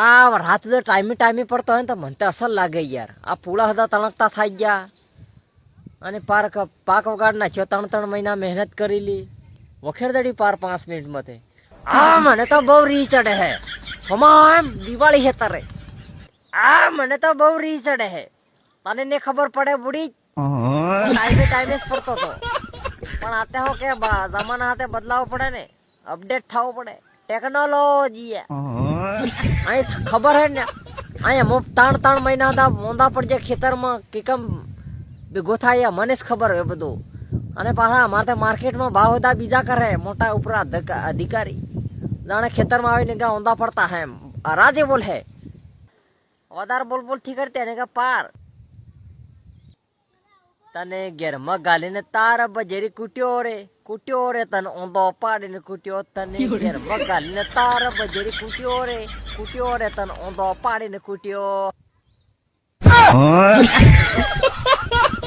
આ રાત તો ટાઈમે પડતો હોય ને તો મને તો અસર લાગે યાર. આ પૂળા હતા તણકતા થઈ ગયા અને પાક વગાડ નાખ્યો. 3 મહિના મહેનત કરેલી વખેરદડી પાર 5 મિનિટમાં. આ મને તો બહુ રી ચડે હે. એમ દિવાળી હે તારે. આ મને તો બહુ રી ચડે હે. તને ને ખબર પડે બુડી ટાઈમે જ પડતો તો. પણ આતે હો કે જમાના હાથે બદલાવ પડે ને, અપડેટ થવું પડે. ટેકનોલોજી અહીં ખબર હે ને. અહીંયા 3 મહિના હતા મોંદા પડજે ખેતરમાં કેકમ ભેગો થાય મને જ ખબર હોય બધું. અને પાછા અમારે માર્કેટમાં ભાવ હતા બીજા કરે મોટા ઉપર અધિકારી જાણે ખેતરમાં આવીને કે ઊંધા પડતા હે એમ રાજે બોલ હે વધારે બોલ થી કરતે ને કે પાર તને ઘેરમાં ગાલીને તાર બજેરી કૂટ્યો રે તને ઊંધો પાડીને કૂટ્યો. તને ઘેરમાં ગાલીને તાર બજેરી કૂટ્યો રે તને ઊંધો પાડીને કૂટ્યો.